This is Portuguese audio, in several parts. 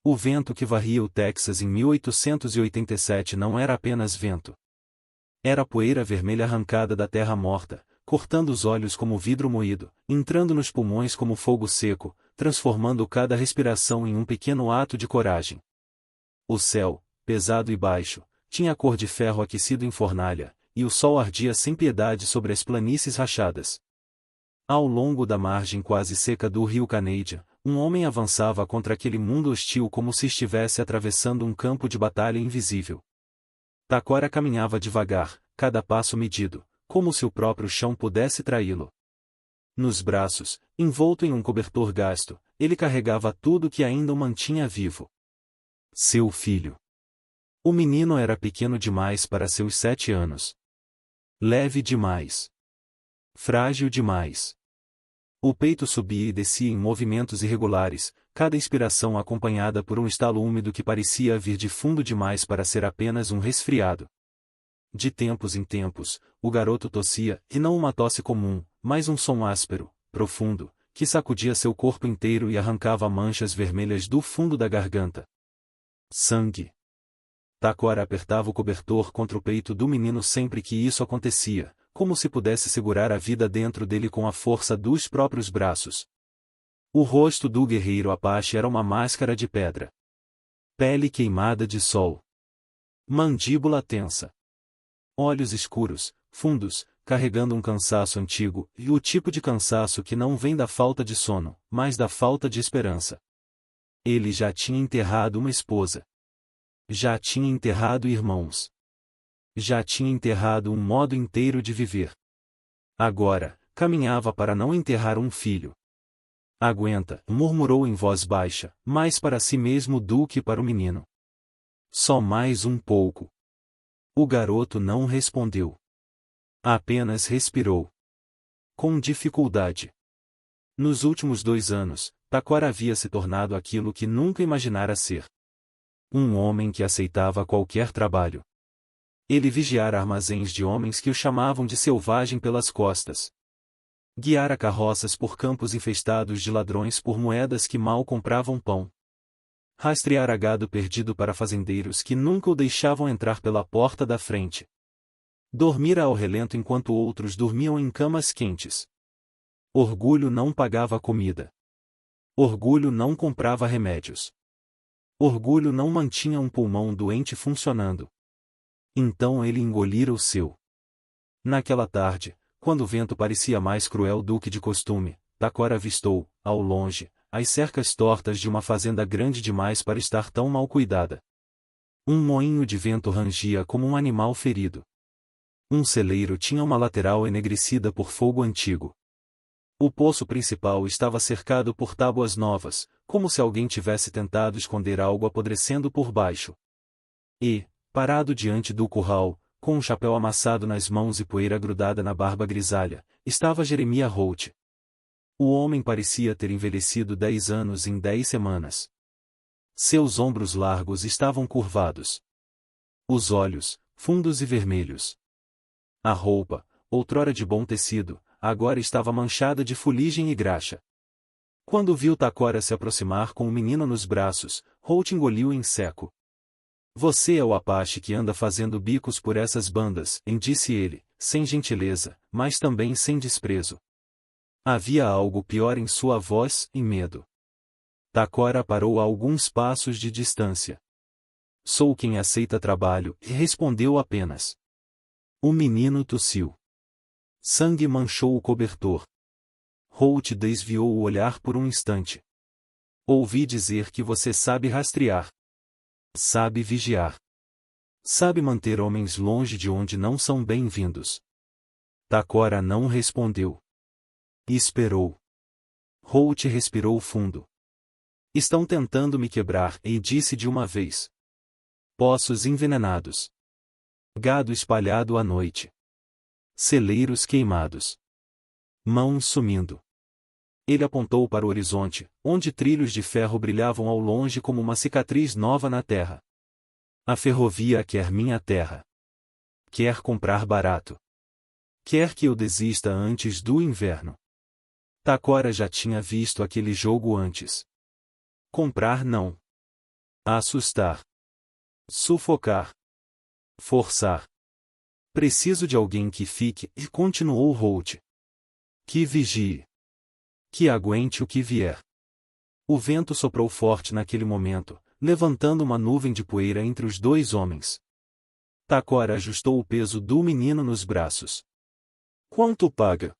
O vento que varria o Texas em 1887 não era apenas vento. Era poeira vermelha arrancada da terra morta, cortando os olhos como vidro moído, entrando nos pulmões como fogo seco, transformando cada respiração em um pequeno ato de coragem. O céu, pesado e baixo, tinha cor de ferro aquecido em fornalha, e o sol ardia sem piedade sobre as planícies rachadas. Ao longo da margem quase seca do rio Canadian, um homem avançava contra aquele mundo hostil como se estivesse atravessando um campo de batalha invisível. Takora caminhava devagar, cada passo medido, como se o próprio chão pudesse traí-lo. Nos braços, envolto em um cobertor gasto, ele carregava tudo que ainda o mantinha vivo. Seu filho. O menino era pequeno demais para seus 7 anos. Leve demais. Frágil demais. O peito subia e descia em movimentos irregulares, cada inspiração acompanhada por um estalo úmido que parecia vir de fundo demais para ser apenas um resfriado. De tempos em tempos, o garoto tossia, e não uma tosse comum, mas um som áspero, profundo, que sacudia seu corpo inteiro e arrancava manchas vermelhas do fundo da garganta. Sangue. Takora apertava o cobertor contra o peito do menino sempre que isso acontecia, como se pudesse segurar a vida dentro dele com a força dos próprios braços. O rosto do guerreiro Apache era uma máscara de pedra. Pele queimada de sol. Mandíbula tensa. Olhos escuros, fundos, carregando um cansaço antigo, e o tipo de cansaço que não vem da falta de sono, mas da falta de esperança. Ele já tinha enterrado uma esposa. Já tinha enterrado irmãos. Já tinha enterrado um modo inteiro de viver. Agora, caminhava para não enterrar um filho. Aguenta, murmurou em voz baixa, mais para si mesmo do que para o menino. Só mais um pouco. O garoto não respondeu. Apenas respirou. Com dificuldade. Nos últimos 2 anos, Takora havia se tornado aquilo que nunca imaginara ser. Um homem que aceitava qualquer trabalho. Ele vigiara armazéns de homens que o chamavam de selvagem pelas costas. Guiara carroças por campos infestados de ladrões por moedas que mal compravam pão. Rastreara gado perdido para fazendeiros que nunca o deixavam entrar pela porta da frente. Dormira ao relento enquanto outros dormiam em camas quentes. Orgulho não pagava comida. Orgulho não comprava remédios. Orgulho não mantinha um pulmão doente funcionando. Então ele engolira o seu. Naquela tarde, quando o vento parecia mais cruel do que de costume, Takora avistou, ao longe, as cercas tortas de uma fazenda grande demais para estar tão mal cuidada. Um moinho de vento rangia como um animal ferido. Um celeiro tinha uma lateral enegrecida por fogo antigo. O poço principal estava cercado por tábuas novas, como se alguém tivesse tentado esconder algo apodrecendo por baixo. E, parado diante do curral, com um chapéu amassado nas mãos e poeira grudada na barba grisalha, estava Jeremiah Holt. O homem parecia ter envelhecido 10 anos em 10 semanas. Seus ombros largos estavam curvados. Os olhos, fundos e vermelhos. A roupa, outrora de bom tecido, agora estava manchada de fuligem e graxa. Quando viu Takora se aproximar com o menino nos braços, Holt engoliu em seco. Você é o Apache que anda fazendo bicos por essas bandas, disse ele, sem gentileza, mas também sem desprezo. Havia algo pior em sua voz, e medo. Takora parou a alguns passos de distância. Sou quem aceita trabalho, e respondeu apenas. O menino tossiu. Sangue manchou o cobertor. Holt desviou o olhar por um instante. Ouvi dizer que você sabe rastrear. Sabe vigiar. Sabe manter homens longe de onde não são bem-vindos. Takora não respondeu. Esperou. Holt respirou fundo. Estão tentando me quebrar, e disse de uma vez. Poços envenenados. Gado espalhado à noite. Celeiros queimados. Mãos sumindo. Ele apontou para o horizonte, onde trilhos de ferro brilhavam ao longe como uma cicatriz nova na terra. A ferrovia quer minha terra. Quer comprar barato. Quer que eu desista antes do inverno. Takora já tinha visto aquele jogo antes. Comprar não. assustar, sufocar, forçar. Preciso de alguém que fique, e continuou Holt. Que vigie. Que aguente o que vier. O vento soprou forte naquele momento, levantando uma nuvem de poeira entre os dois homens. Takora ajustou o peso do menino nos braços. Quanto paga?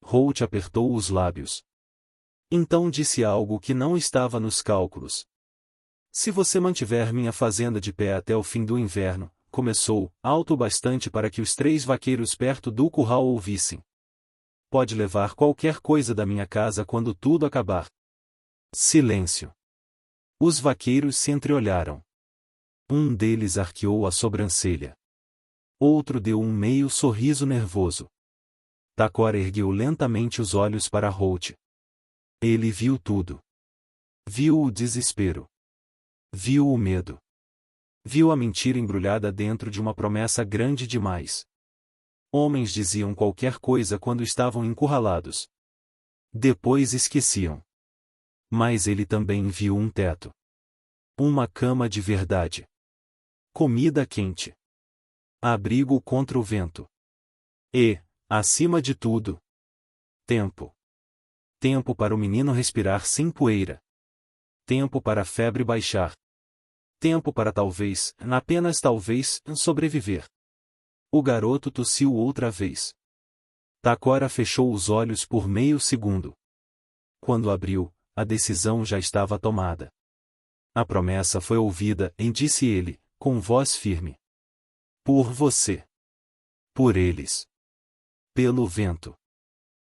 Holt apertou os lábios. Então disse algo que não estava nos cálculos. Se você mantiver minha fazenda de pé até o fim do inverno, começou, alto o bastante para que os 3 vaqueiros perto do curral ouvissem. Pode levar qualquer coisa da minha casa quando tudo acabar. Silêncio. Os vaqueiros se entreolharam. Um deles arqueou a sobrancelha. Outro deu um meio sorriso nervoso. Takora ergueu lentamente os olhos para Holt. Ele viu tudo. Viu o desespero. Viu o medo. Viu a mentira embrulhada dentro de uma promessa grande demais. Homens diziam qualquer coisa quando estavam encurralados. Depois esqueciam. Mas ele também viu um teto. Uma cama de verdade. Comida quente. Abrigo contra o vento. E, acima de tudo, tempo. Tempo para o menino respirar sem poeira. Tempo para a febre baixar. Tempo para talvez, apenas talvez, sobreviver. O garoto tossiu outra vez. Takora fechou os olhos por meio segundo. Quando abriu, a decisão já estava tomada. A promessa foi ouvida, e disse ele, com voz firme. Por você. Por eles. Pelo vento.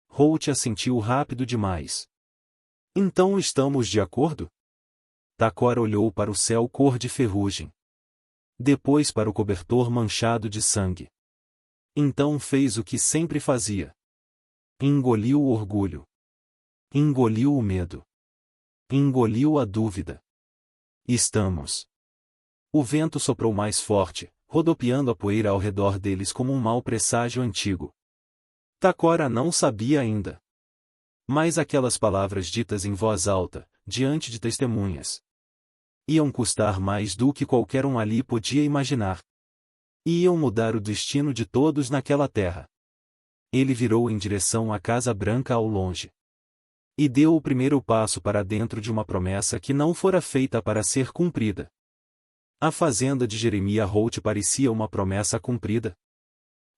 Holt assentiu rápido demais. Então estamos de acordo? Takora olhou para o céu cor de ferrugem. Depois para o cobertor manchado de sangue. Então fez o que sempre fazia. Engoliu o orgulho. Engoliu o medo. Engoliu a dúvida. Estamos. O vento soprou mais forte, rodopiando a poeira ao redor deles como um mau presságio antigo. Takora não sabia ainda. Mas aquelas palavras ditas em voz alta, diante de testemunhas, iam custar mais do que qualquer um ali podia imaginar. Iam mudar o destino de todos naquela terra. Ele virou em direção à Casa Branca ao longe. E deu o primeiro passo para dentro de uma promessa que não fora feita para ser cumprida. A fazenda de Jeremiah Holt parecia uma promessa cumprida.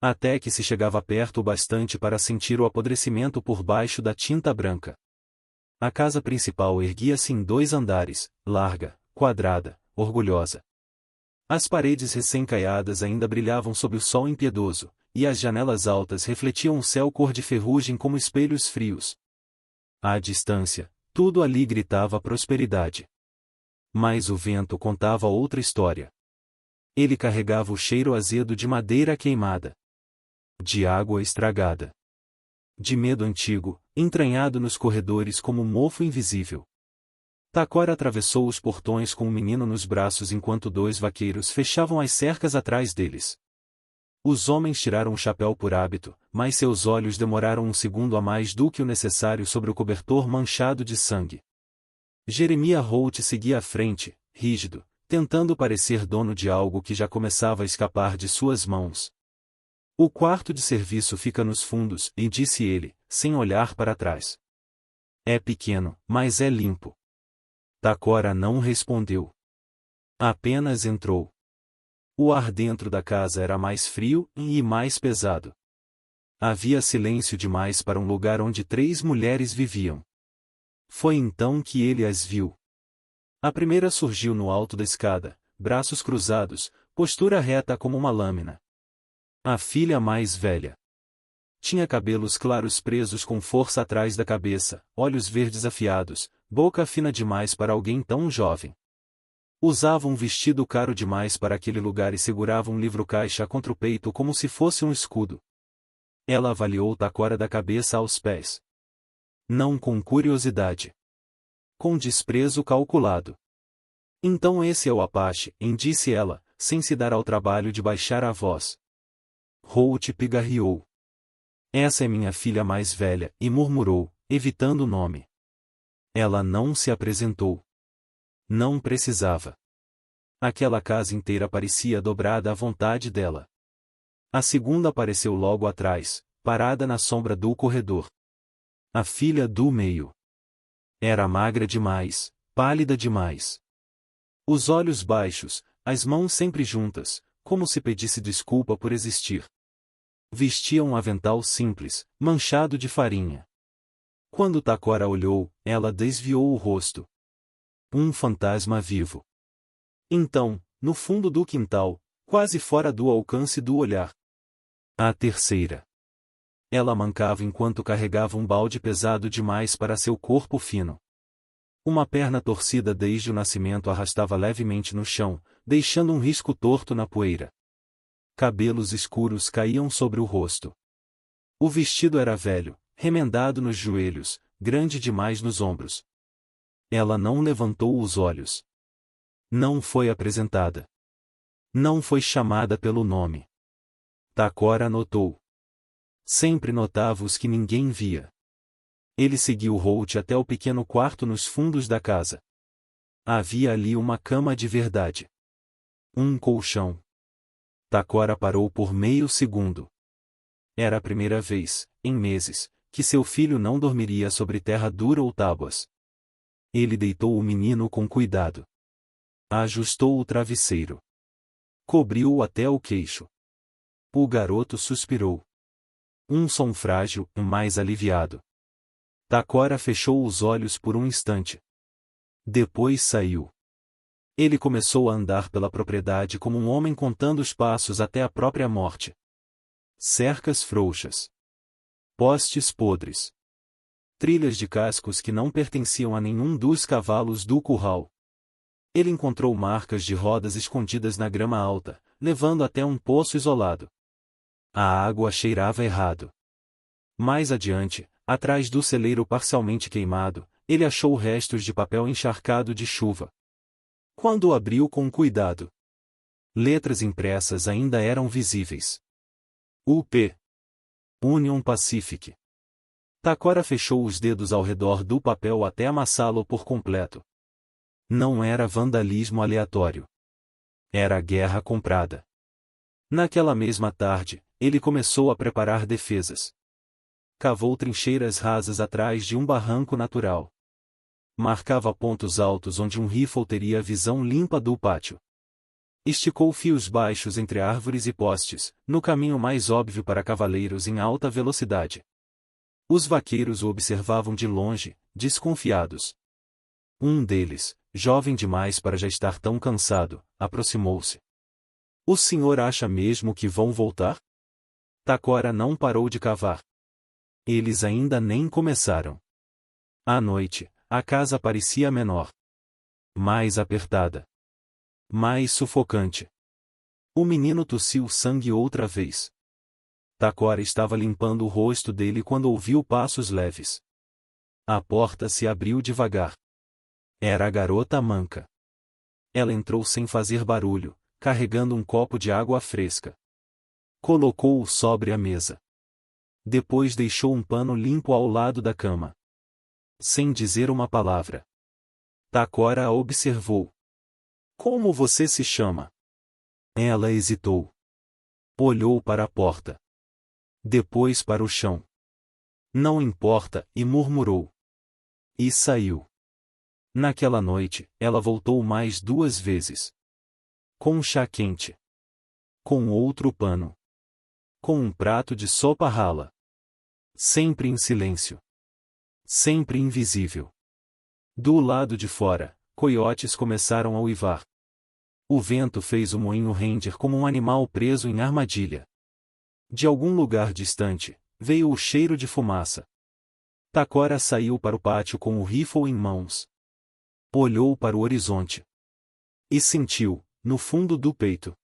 Até que se chegava perto o bastante para sentir o apodrecimento por baixo da tinta branca. A casa principal erguia-se em 2 andares, larga, quadrada, orgulhosa. As paredes recém-caiadas ainda brilhavam sob o sol impiedoso, e as janelas altas refletiam o céu cor de ferrugem como espelhos frios. À distância, tudo ali gritava prosperidade. Mas o vento contava outra história. Ele carregava o cheiro azedo de madeira queimada. De água estragada. De medo antigo, entranhado nos corredores como um mofo invisível. Takora atravessou os portões com o menino nos braços enquanto 2 vaqueiros fechavam as cercas atrás deles. Os homens tiraram o chapéu por hábito, mas seus olhos demoraram um segundo a mais do que o necessário sobre o cobertor manchado de sangue. Jeremiah Holt seguia à frente, rígido, tentando parecer dono de algo que já começava a escapar de suas mãos. O quarto de serviço fica nos fundos, e disse ele, sem olhar para trás. É pequeno, mas é limpo. Takora não respondeu. Apenas entrou. O ar dentro da casa era mais frio e mais pesado. Havia silêncio demais para um lugar onde 3 mulheres viviam. Foi então que ele as viu. A primeira surgiu no alto da escada, braços cruzados, postura reta como uma lâmina. A filha mais velha. Tinha cabelos claros presos com força atrás da cabeça, olhos verdes afiados, boca fina demais para alguém tão jovem. Usava um vestido caro demais para aquele lugar e segurava um livro-caixa contra o peito como se fosse um escudo. Ela avaliou Takora da cabeça aos pés. Não com curiosidade. Com desprezo calculado. Então esse é o Apache, disse ela, sem se dar ao trabalho de baixar a voz. Holt pigarreou. Essa é minha filha mais velha, e murmurou, evitando o nome. Ela não se apresentou. Não precisava. Aquela casa inteira parecia dobrada à vontade dela. A segunda apareceu logo atrás, parada na sombra do corredor. A filha do meio. Era magra demais, pálida demais. Os olhos baixos, as mãos sempre juntas, como se pedisse desculpa por existir. Vestia um avental simples, manchado de farinha. Quando Takora olhou, ela desviou o rosto. Um fantasma vivo. Então, no fundo do quintal, quase fora do alcance do olhar. A terceira. Ela mancava enquanto carregava um balde pesado demais para seu corpo fino. Uma perna torcida desde o nascimento arrastava levemente no chão, deixando um risco torto na poeira. Cabelos escuros caíam sobre o rosto. O vestido era velho, remendado nos joelhos, grande demais nos ombros. Ela não levantou os olhos. Não foi apresentada. Não foi chamada pelo nome. Takora notou. Sempre notava os que ninguém via. Ele seguiu Holt até o pequeno quarto nos fundos da casa. Havia ali uma cama de verdade. Um colchão. Takora parou por meio segundo. Era a primeira vez, em meses, que seu filho não dormiria sobre terra dura ou tábuas. Ele deitou o menino com cuidado. Ajustou o travesseiro. Cobriu-o até o queixo. O garoto suspirou. Um som frágil, mais aliviado. Takora fechou os olhos por um instante. Depois saiu. Ele começou a andar pela propriedade como um homem contando os passos até a própria morte. Cercas frouxas. Postes podres. Trilhas de cascos que não pertenciam a nenhum dos cavalos do curral. Ele encontrou marcas de rodas escondidas na grama alta, levando até um poço isolado. A água cheirava errado. Mais adiante, atrás do celeiro parcialmente queimado, ele achou restos de papel encharcado de chuva. Quando o abriu com cuidado, letras impressas ainda eram visíveis. UP. Union Pacific. Takora fechou os dedos ao redor do papel até amassá-lo por completo. Não era vandalismo aleatório. Era guerra comprada. Naquela mesma tarde, ele começou a preparar defesas. Cavou trincheiras rasas atrás de um barranco natural. Marcava pontos altos onde um rifle teria a visão limpa do pátio. Esticou fios baixos entre árvores e postes, no caminho mais óbvio para cavaleiros em alta velocidade. Os vaqueiros o observavam de longe, desconfiados. Um deles, jovem demais para já estar tão cansado, aproximou-se. O senhor acha mesmo que vão voltar? Takora não parou de cavar. Eles ainda nem começaram. À noite, a casa parecia menor. Mais apertada. Mais sufocante. O menino tossiu sangue outra vez. Takora estava limpando o rosto dele quando ouviu passos leves. A porta se abriu devagar. Era a garota manca. Ela entrou sem fazer barulho, carregando um copo de água fresca. Colocou-o sobre a mesa. Depois deixou um pano limpo ao lado da cama. Sem dizer uma palavra. Takora a observou. Como você se chama? Ela hesitou. Olhou para a porta. Depois para o chão. Não importa, e murmurou. E saiu. Naquela noite, ela voltou mais 2 vezes. Com chá quente. Com outro pano. Com um prato de sopa rala. Sempre em silêncio. Sempre invisível. Do lado de fora, coiotes começaram a uivar. O vento fez o moinho render como um animal preso em armadilha. De algum lugar distante, veio o cheiro de fumaça. Takora saiu para o pátio com o rifle em mãos. Olhou para o horizonte. E sentiu, no fundo do peito,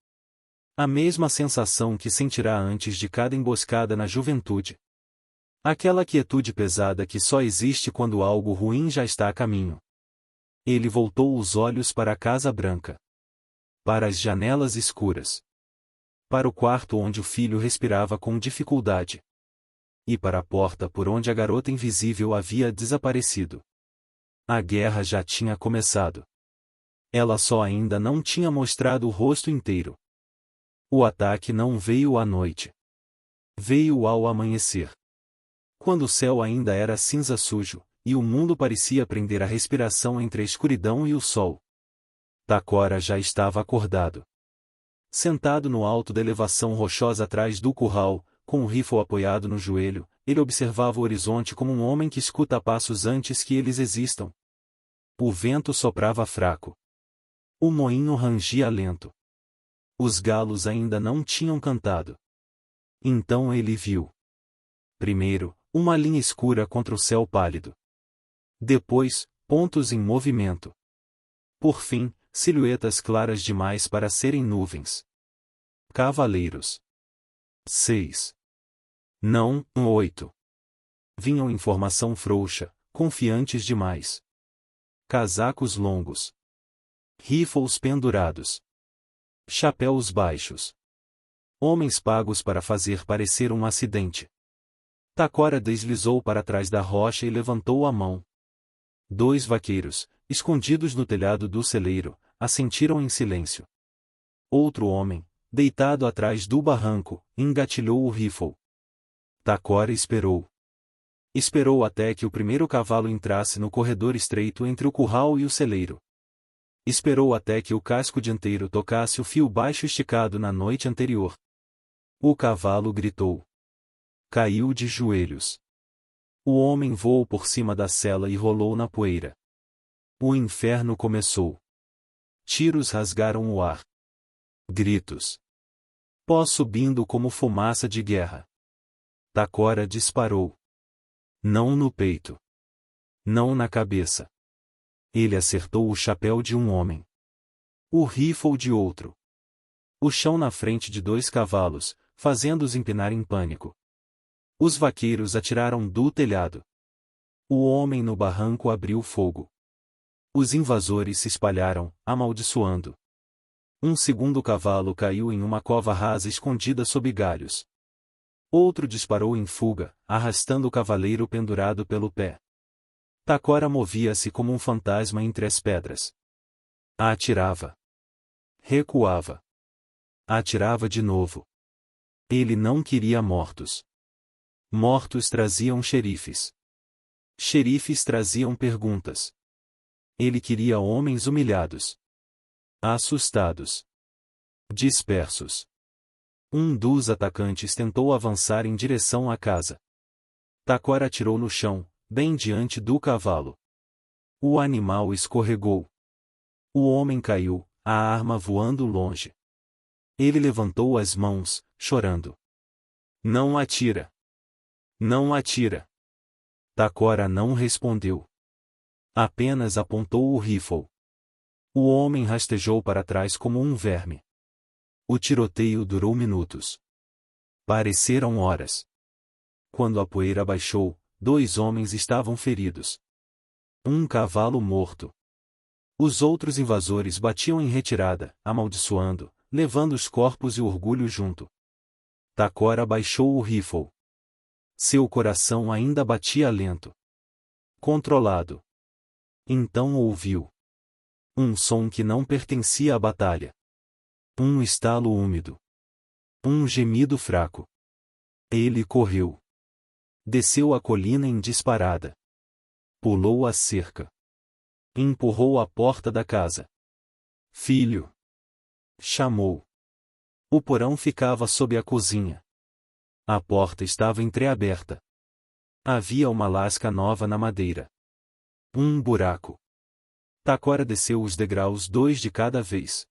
a mesma sensação que sentirá antes de cada emboscada na juventude. Aquela quietude pesada que só existe quando algo ruim já está a caminho. Ele voltou os olhos para a Casa Branca. Para as janelas escuras. Para o quarto onde o filho respirava com dificuldade. E para a porta por onde a garota invisível havia desaparecido. A guerra já tinha começado. Ela só ainda não tinha mostrado o rosto inteiro. O ataque não veio à noite. Veio ao amanhecer. Quando o céu ainda era cinza sujo, e o mundo parecia prender a respiração entre a escuridão e o sol. Takora já estava acordado. Sentado no alto da elevação rochosa atrás do curral, com o rifle apoiado no joelho, ele observava o horizonte como um homem que escuta passos antes que eles existam. O vento soprava fraco. O moinho rangia lento. Os galos ainda não tinham cantado. Então ele viu. Primeiro, uma linha escura contra o céu pálido. Depois, pontos em movimento. Por fim, silhuetas claras demais para serem nuvens. Cavaleiros. 6. Não, 8. Vinham em formação frouxa, confiantes demais. Casacos longos. Rifles pendurados. Chapéus baixos. Homens pagos para fazer parecer um acidente. Takora deslizou para trás da rocha e levantou a mão. 2 vaqueiros, escondidos no telhado do celeiro, assentiram em silêncio. Outro homem, deitado atrás do barranco, engatilhou o rifle. Takora esperou. Esperou até que o primeiro cavalo entrasse no corredor estreito entre o curral e o celeiro. Esperou até que o casco dianteiro tocasse o fio baixo esticado na noite anterior. O cavalo gritou. Caiu de joelhos. O homem voou por cima da sela e rolou na poeira. O inferno começou. Tiros rasgaram o ar. Gritos. Pó subindo como fumaça de guerra. Takora disparou. Não no peito. Não na cabeça. Ele acertou o chapéu de um homem. O rifle de outro. O chão na frente de 2 cavalos, fazendo-os empinar em pânico. Os vaqueiros atiraram do telhado. O homem no barranco abriu fogo. Os invasores se espalharam, amaldiçoando. Um segundo cavalo caiu em uma cova rasa escondida sob galhos. Outro disparou em fuga, arrastando o cavaleiro pendurado pelo pé. Takora movia-se como um fantasma entre as pedras. Atirava. Recuava. Atirava de novo. Ele não queria mortos. Mortos traziam xerifes. Xerifes traziam perguntas. Ele queria homens humilhados. Assustados. Dispersos. Um dos atacantes tentou avançar em direção à casa. Takora atirou no chão, bem diante do cavalo. O animal escorregou. O homem caiu, a arma voando longe. Ele levantou as mãos, chorando. Não atira. Não atira. Takora não respondeu. Apenas apontou o rifle. O homem rastejou para trás como um verme. O tiroteio durou minutos. Pareceram horas. Quando a poeira baixou, 2 homens estavam feridos. Um cavalo morto. Os outros invasores batiam em retirada, amaldiçoando, levando os corpos e o orgulho junto. Takora baixou o rifle. Seu coração ainda batia lento. Controlado. Então ouviu. Um som que não pertencia à batalha. Um estalo úmido. Um gemido fraco. Ele correu. Desceu a colina em disparada. Pulou a cerca. Empurrou a porta da casa. Filho! Chamou. O porão ficava sob a cozinha. A porta estava entreaberta. Havia uma lasca nova na madeira. Um buraco. Takora desceu os degraus 2 de cada vez.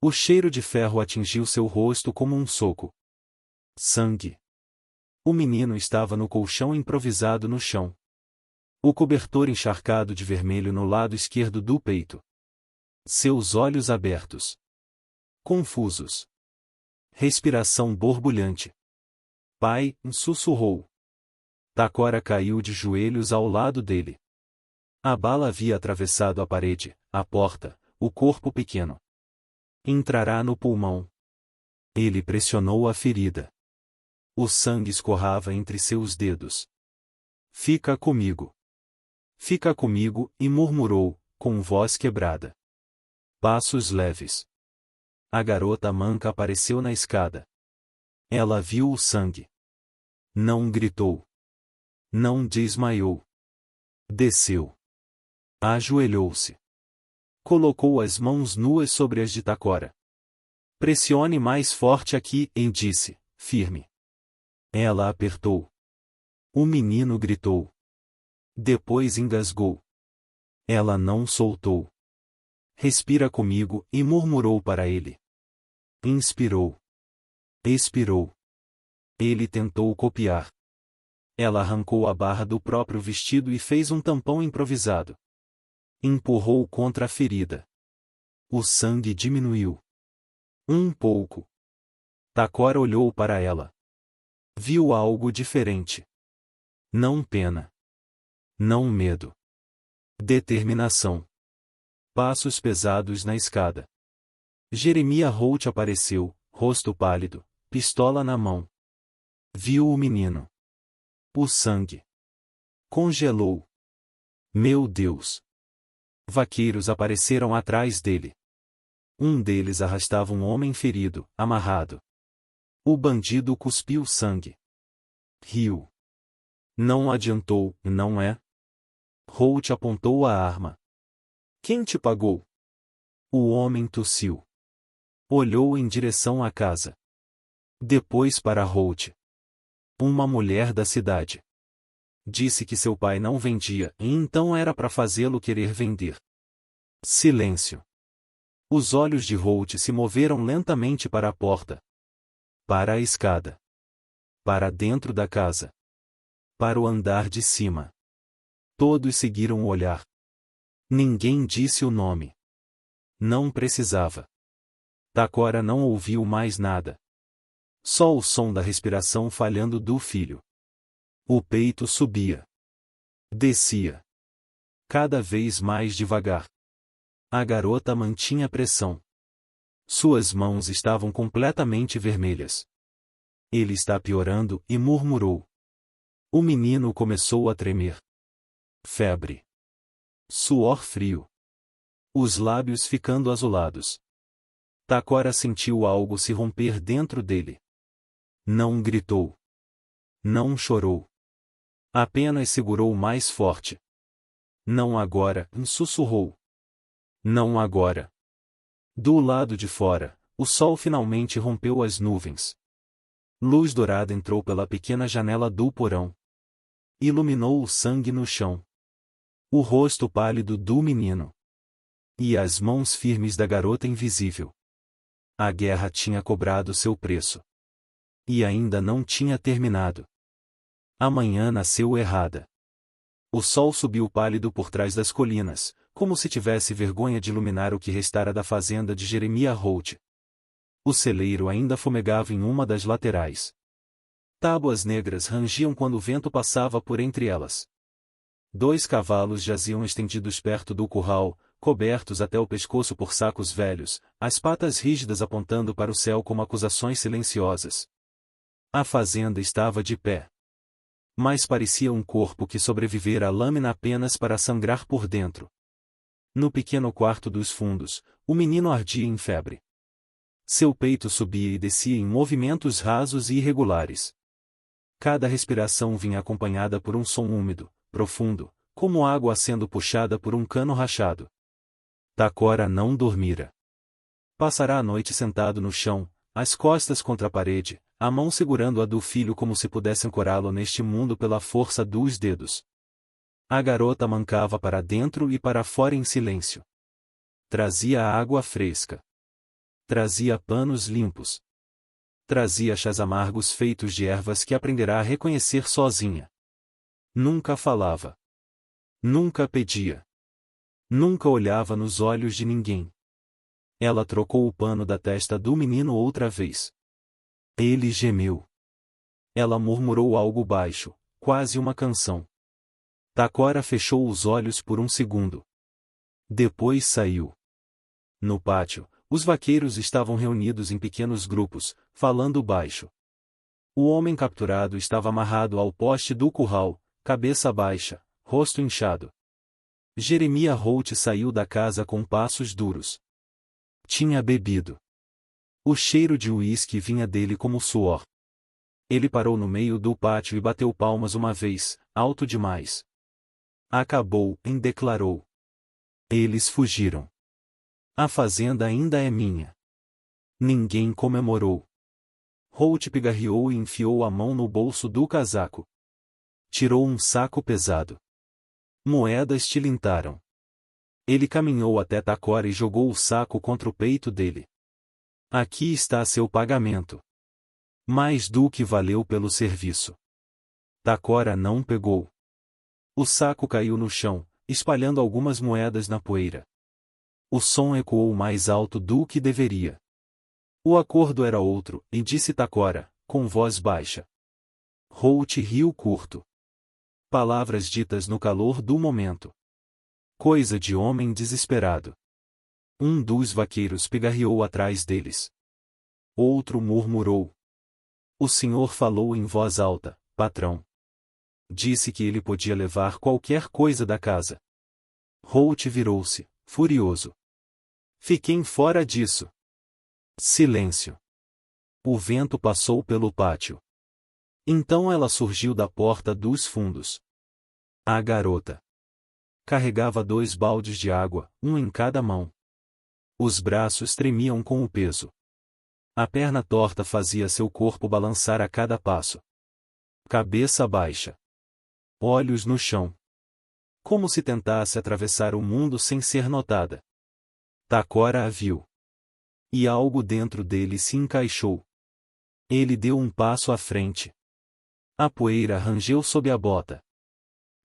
O cheiro de ferro atingiu seu rosto como um soco. Sangue. O menino estava no colchão improvisado no chão. O cobertor encharcado de vermelho no lado esquerdo do peito. Seus olhos abertos. Confusos. Respiração borbulhante. Pai, sussurrou. Takora caiu de joelhos ao lado dele. A bala havia atravessado a parede, a porta, o corpo pequeno. Entrará no pulmão. Ele pressionou a ferida. O sangue escorrava entre seus dedos. Fica comigo. Fica comigo, e murmurou, com voz quebrada. Passos leves. A garota manca apareceu na escada. Ela viu o sangue. Não gritou. Não desmaiou. Desceu. Ajoelhou-se. Colocou as mãos nuas sobre as de Takora. Pressione mais forte aqui, e disse, firme. Ela apertou. O menino gritou. Depois engasgou. Ela não soltou. Respira comigo, e murmurou para ele. Inspirou. Expirou. Ele tentou copiar. Ela arrancou a barra do próprio vestido e fez um tampão improvisado. Empurrou contra a ferida. O sangue diminuiu. Um pouco. Takora olhou para ela. Viu algo diferente. Não pena. Não medo. Determinação. Passos pesados na escada. Jeremiah Holt apareceu, rosto pálido, pistola na mão. Viu o menino. O sangue. Congelou. Meu Deus! Vaqueiros apareceram atrás dele. Um deles arrastava um homem ferido, amarrado. O bandido cuspiu sangue. Riu. Não adiantou, não é? Holt apontou a arma. Quem te pagou? O homem tossiu. Olhou em direção à casa. Depois para Holt. Uma mulher da cidade. Disse que seu pai não vendia, e então era para fazê-lo querer vender. Silêncio. Os olhos de Holt se moveram lentamente para a porta. Para a escada. Para dentro da casa. Para o andar de cima. Todos seguiram o olhar. Ninguém disse o nome. Não precisava. Takora não ouviu mais nada. Só o som da respiração falhando do filho. O peito subia. Descia. Cada vez mais devagar. A garota mantinha pressão. Suas mãos estavam completamente vermelhas. Ele está piorando, e murmurou. O menino começou a tremer. Febre. Suor frio. Os lábios ficando azulados. Takora sentiu algo se romper dentro dele. Não gritou. Não chorou. Apenas segurou mais forte. Não agora, sussurrou. Não agora. Do lado de fora, o sol finalmente rompeu as nuvens. Luz dourada entrou pela pequena janela do porão. Iluminou o sangue no chão. O rosto pálido do menino. E as mãos firmes da garota invisível. A guerra tinha cobrado seu preço. E ainda não tinha terminado. A manhã nasceu errada. O sol subiu pálido por trás das colinas, como se tivesse vergonha de iluminar o que restara da fazenda de Jeremiah Holt. O celeiro ainda fumegava em uma das laterais. Tábuas negras rangiam quando o vento passava por entre elas. 2 cavalos jaziam estendidos perto do curral, cobertos até o pescoço por sacos velhos, as patas rígidas apontando para o céu como acusações silenciosas. A fazenda estava de pé. Mas parecia um corpo que sobrevivera à lâmina apenas para sangrar por dentro. No pequeno quarto dos fundos, o menino ardia em febre. Seu peito subia e descia em movimentos rasos e irregulares. Cada respiração vinha acompanhada por um som úmido, profundo, como água sendo puxada por um cano rachado. Takora não dormira. Passará a noite sentado no chão, as costas contra a parede, a mão segurando a do filho como se pudesse ancorá-lo neste mundo pela força dos dedos. A garota mancava para dentro e para fora em silêncio. Trazia água fresca. Trazia panos limpos. Trazia chás amargos feitos de ervas que aprenderá a reconhecer sozinha. Nunca falava. Nunca pedia. Nunca olhava nos olhos de ninguém. Ela trocou o pano da testa do menino outra vez. Ele gemeu. Ela murmurou algo baixo, quase uma canção. Takora fechou os olhos por um segundo. Depois saiu. No pátio, os vaqueiros estavam reunidos em pequenos grupos, falando baixo. O homem capturado estava amarrado ao poste do curral, cabeça baixa, rosto inchado. Jeremiah Holt saiu da casa com passos duros. Tinha bebido. O cheiro de uísque vinha dele como suor. Ele parou no meio do pátio e bateu palmas uma vez, alto demais. Acabou, declarou. Eles fugiram. A fazenda ainda é minha. Ninguém comemorou. Holt pigarreou e enfiou a mão no bolso do casaco. Tirou um saco pesado. Moedas tilintaram. Ele caminhou até Takora e jogou o saco contra o peito dele. Aqui está seu pagamento. Mais do que valeu pelo serviço. Takora não pegou. O saco caiu no chão, espalhando algumas moedas na poeira. O som ecoou mais alto do que deveria. O acordo era outro, e disse Takora, com voz baixa. Holt riu curto. Palavras ditas no calor do momento. Coisa de homem desesperado. Um dos vaqueiros pigarreou atrás deles. Outro murmurou. O senhor falou em voz alta, patrão. Disse que ele podia levar qualquer coisa da casa. Holt virou-se, furioso. Fiquem fora disso. Silêncio. O vento passou pelo pátio. Então ela surgiu da porta dos fundos. A garota carregava 2 baldes de água, um em cada mão. Os braços tremiam com o peso. A perna torta fazia seu corpo balançar a cada passo. Cabeça baixa. Olhos no chão. Como se tentasse atravessar o mundo sem ser notada. Takora a viu. E algo dentro dele se encaixou. Ele deu um passo à frente. A poeira rangeu sob a bota.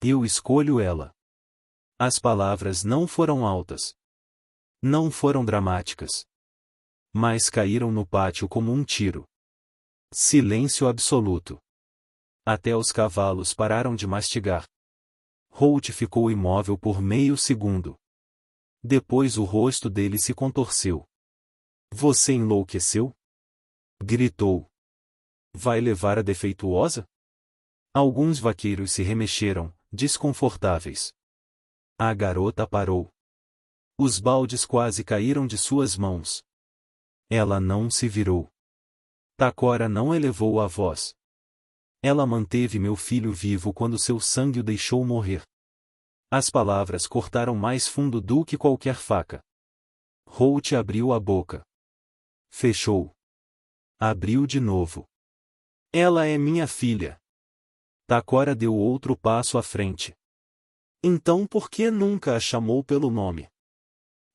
Eu escolho ela. As palavras não foram altas. Não foram dramáticas. Mas caíram no pátio como um tiro. Silêncio absoluto. Até os cavalos pararam de mastigar. Holt ficou imóvel por meio segundo. Depois o rosto dele se contorceu. Você enlouqueceu? Gritou. Vai levar a defeituosa? Alguns vaqueiros se remexeram, desconfortáveis. A garota parou. Os baldes quase caíram de suas mãos. Ela não se virou. Takora não elevou a voz. Ela manteve meu filho vivo quando seu sangue o deixou morrer. As palavras cortaram mais fundo do que qualquer faca. Holt abriu a boca. Fechou. Abriu de novo. Ela é minha filha. Takora deu outro passo à frente. Então por que nunca a chamou pelo nome?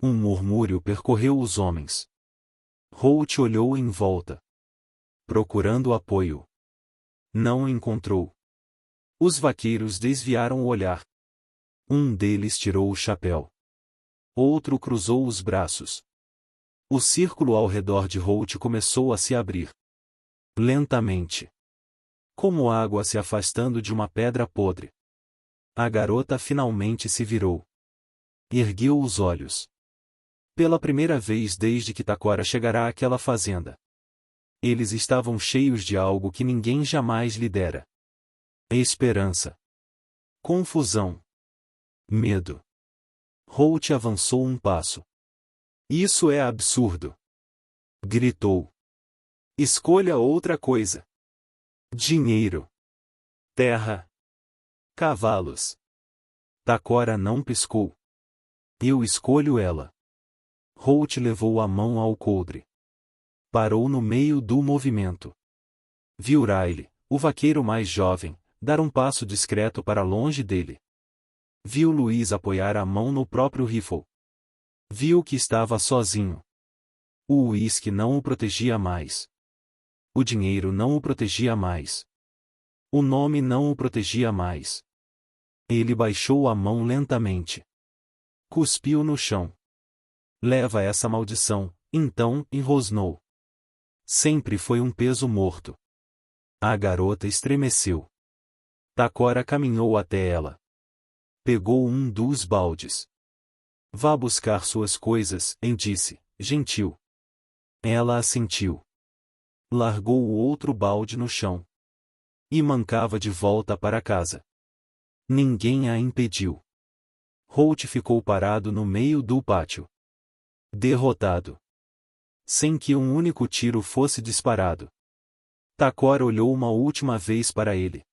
Um murmúrio percorreu os homens. Holt olhou em volta. Procurando apoio. Não encontrou. Os vaqueiros desviaram o olhar. Um deles tirou o chapéu. Outro cruzou os braços. O círculo ao redor de Holt começou a se abrir. Lentamente. Como água se afastando de uma pedra podre. A garota finalmente se virou. Ergueu os olhos. Pela primeira vez desde que Takora chegará àquela fazenda. Eles estavam cheios de algo que ninguém jamais lhe dera. Esperança. Confusão. Medo. Holt avançou um passo. Isso é absurdo. Gritou. Escolha outra coisa. Dinheiro. Terra. Cavalos. Takora não piscou. Eu escolho ela. Holt levou a mão ao coldre. Parou no meio do movimento. Viu Riley, o vaqueiro mais jovem, dar um passo discreto para longe dele. Viu Luiz apoiar a mão no próprio rifle. Viu que estava sozinho. O uísque não o protegia mais. O dinheiro não o protegia mais. O nome não o protegia mais. Ele baixou a mão lentamente. Cuspiu no chão. Leva essa maldição, então, e rosnou. Sempre foi um peso morto. A garota estremeceu. Takora caminhou até ela. Pegou um dos baldes. Vá buscar suas coisas, disse, gentil. Ela assentiu. Largou o outro balde no chão. E mancava de volta para casa. Ninguém a impediu. Holt ficou parado no meio do pátio. Derrotado. sem que um único tiro fosse disparado. Takora olhou uma última vez para ele.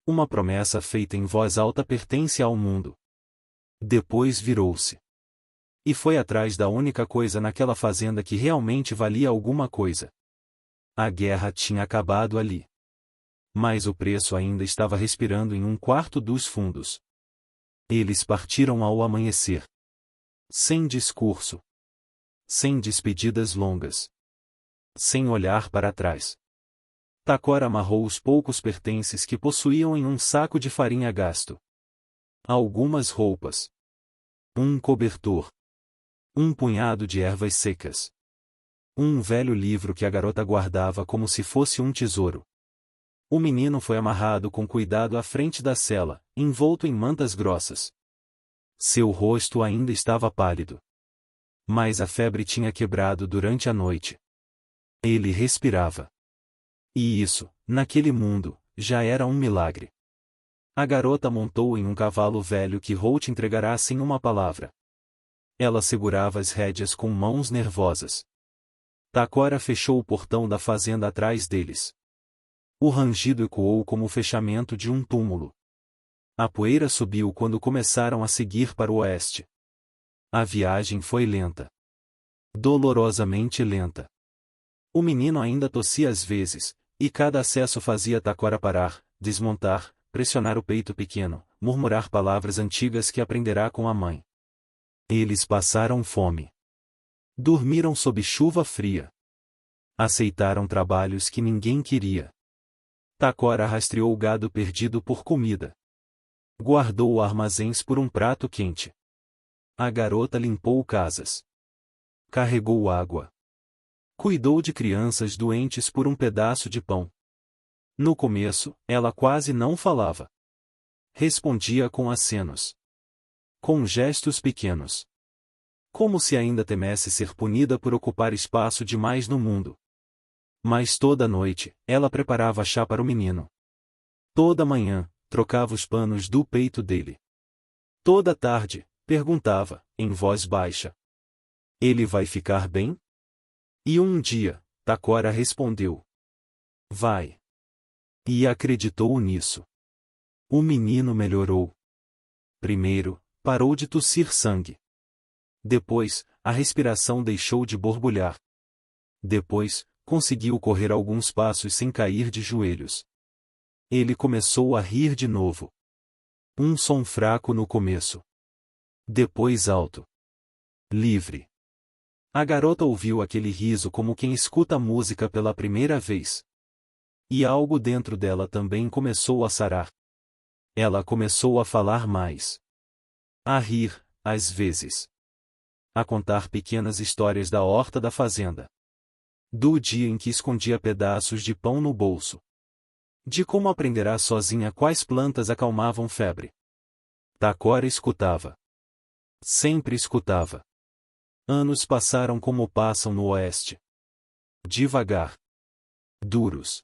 Uma promessa feita em voz alta pertence ao mundo. Depois virou-se. E foi atrás da única coisa naquela fazenda que realmente valia alguma coisa. A guerra tinha acabado ali. Mas o preço ainda estava respirando em um quarto dos fundos. Eles partiram ao amanhecer. Sem discurso. Sem despedidas longas. Sem olhar para trás. Takora amarrou os poucos pertences que possuíam em um saco de farinha gasto. Algumas roupas. Um cobertor. Um punhado de ervas secas. Um velho livro que a garota guardava como se fosse um tesouro. O menino foi amarrado com cuidado à frente da cela, envolto em mantas grossas. Seu rosto ainda estava pálido. Mas a febre tinha quebrado durante a noite. Ele respirava. E isso, naquele mundo, já era um milagre. A garota montou em um cavalo velho que Holt entregará sem uma palavra. Ela segurava as rédeas com mãos nervosas. Takora fechou o portão da fazenda atrás deles. O rangido ecoou como o fechamento de um túmulo. A poeira subiu quando começaram a seguir para o oeste. A viagem foi lenta. Dolorosamente lenta. O menino ainda tossia às vezes, e cada acesso fazia Takora parar, desmontar, pressionar o peito pequeno, murmurar palavras antigas que aprenderá com a mãe. Eles passaram fome. Dormiram sob chuva fria. Aceitaram trabalhos que ninguém queria. Takora rastreou o gado perdido por comida. Guardou armazéns por um prato quente. A garota limpou casas. Carregou água. Cuidou de crianças doentes por um pedaço de pão. No começo, ela quase não falava. Respondia com acenos. Com gestos pequenos. Como se ainda temesse ser punida por ocupar espaço demais no mundo. Mas toda noite, ela preparava chá para o menino. Toda manhã, trocava os panos do peito dele. Toda tarde, perguntava, em voz baixa. Ele vai ficar bem? E um dia, Takora respondeu. Vai. E acreditou nisso. O menino melhorou. Primeiro, parou de tossir sangue. Depois, a respiração deixou de borbulhar. Depois, conseguiu correr alguns passos sem cair de joelhos. Ele começou a rir de novo. Um som fraco no começo. Depois alto. Livre. A garota ouviu aquele riso como quem escuta música pela primeira vez. E algo dentro dela também começou a sarar. Ela começou a falar mais. A rir, às vezes. A contar pequenas histórias da horta da fazenda. Do dia em que escondia pedaços de pão no bolso. De como aprenderá sozinha quais plantas acalmavam febre. Takora escutava. Sempre escutava. Anos passaram como passam no oeste. Devagar. Duros.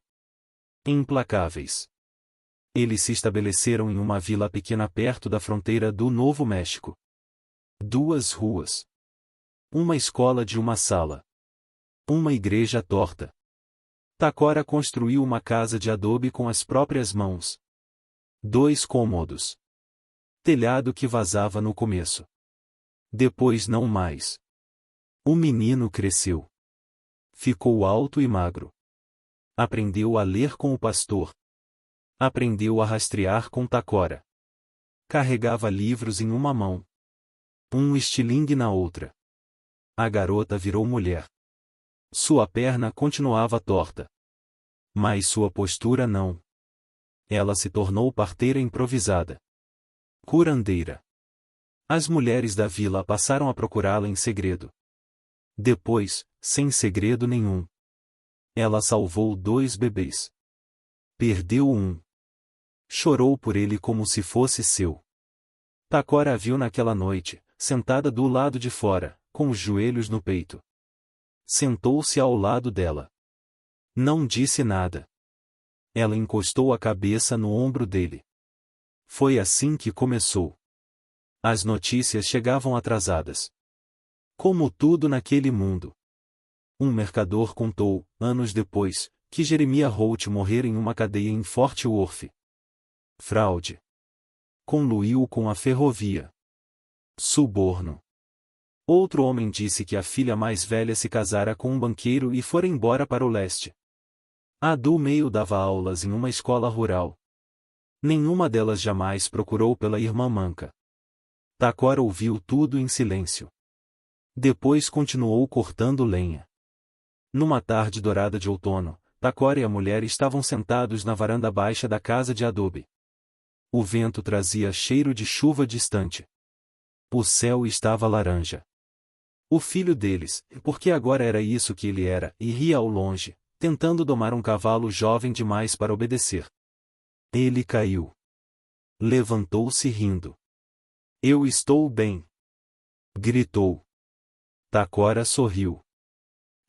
Implacáveis. Eles se estabeleceram em uma vila pequena perto da fronteira do Novo México. 2 ruas. Uma escola de uma sala. Uma igreja torta. Takora construiu uma casa de adobe com as próprias mãos. 2 cômodos. Telhado que vazava no começo. Depois não mais. O menino cresceu. Ficou alto e magro. Aprendeu a ler com o pastor. Aprendeu a rastrear com Takora. Carregava livros em uma mão. Um estilingue na outra. A garota virou mulher. Sua perna continuava torta. Mas sua postura não. Ela se tornou parteira improvisada. Curandeira. As mulheres da vila passaram a procurá-la em segredo. Depois, sem segredo nenhum. Ela salvou 2 bebês. Perdeu um. Chorou por ele como se fosse seu. Takora a viu naquela noite, sentada do lado de fora, com os joelhos no peito. Sentou-se ao lado dela. Não disse nada. Ela encostou a cabeça no ombro dele. Foi assim que começou. As notícias chegavam atrasadas. Como tudo naquele mundo. Um mercador contou, anos depois, que Jeremiah Holt morrera em uma cadeia em Fort Worth. Fraude. Conluiu com a ferrovia. Suborno. Outro homem disse que a filha mais velha se casara com um banqueiro e fora embora para o leste. A do meio dava aulas em uma escola rural. Nenhuma delas jamais procurou pela irmã manca. Takora ouviu tudo em silêncio. Depois continuou cortando lenha. Numa tarde dourada de outono, Takora e a mulher estavam sentados na varanda baixa da casa de adobe. O vento trazia cheiro de chuva distante. O céu estava laranja. O filho deles, porque agora era isso que ele era, e ria ao longe, tentando domar um cavalo jovem demais para obedecer. Ele caiu. Levantou-se rindo. Eu estou bem. Gritou. Takora sorriu.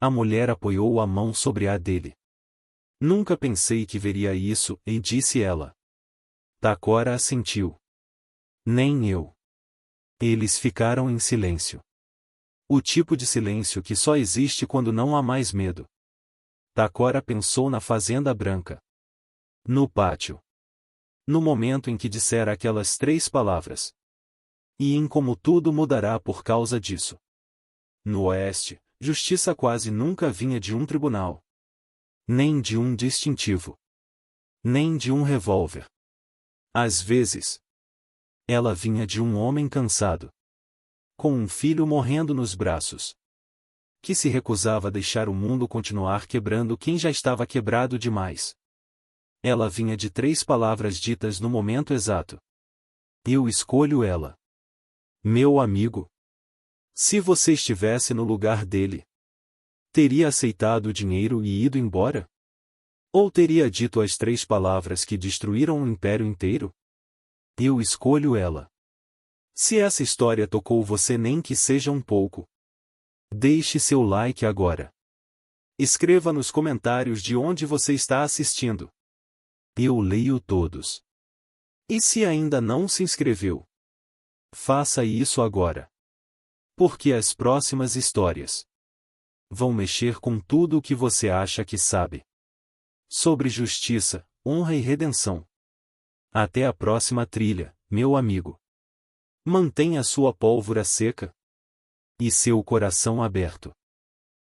A mulher apoiou a mão sobre a dele. Nunca pensei que veria isso, e disse ela. Takora assentiu. Nem eu. Eles ficaram em silêncio. O tipo de silêncio que só existe quando não há mais medo. Takora pensou na Fazenda Branca. No pátio. No momento em que dissera aquelas 3 palavras. E em como tudo mudará por causa disso. No oeste, justiça quase nunca vinha de um tribunal. Nem de um distintivo. Nem de um revólver. Às vezes, ela vinha de um homem cansado. Com um filho morrendo nos braços. Que se recusava a deixar o mundo continuar quebrando quem já estava quebrado demais. Ela vinha de 3 palavras ditas no momento exato. Eu escolho ela. Meu amigo. Se você estivesse no lugar dele, teria aceitado o dinheiro e ido embora? Ou teria dito as 3 palavras que destruíram o império inteiro? Eu escolho ela. Se essa história tocou você nem que seja um pouco, deixe seu like agora. Escreva nos comentários de onde você está assistindo. Eu leio todos. E se ainda não se inscreveu, faça isso agora. Porque as próximas histórias vão mexer com tudo o que você acha que sabe. Sobre justiça, honra e redenção. Até a próxima trilha, meu amigo. Mantenha sua pólvora seca e seu coração aberto.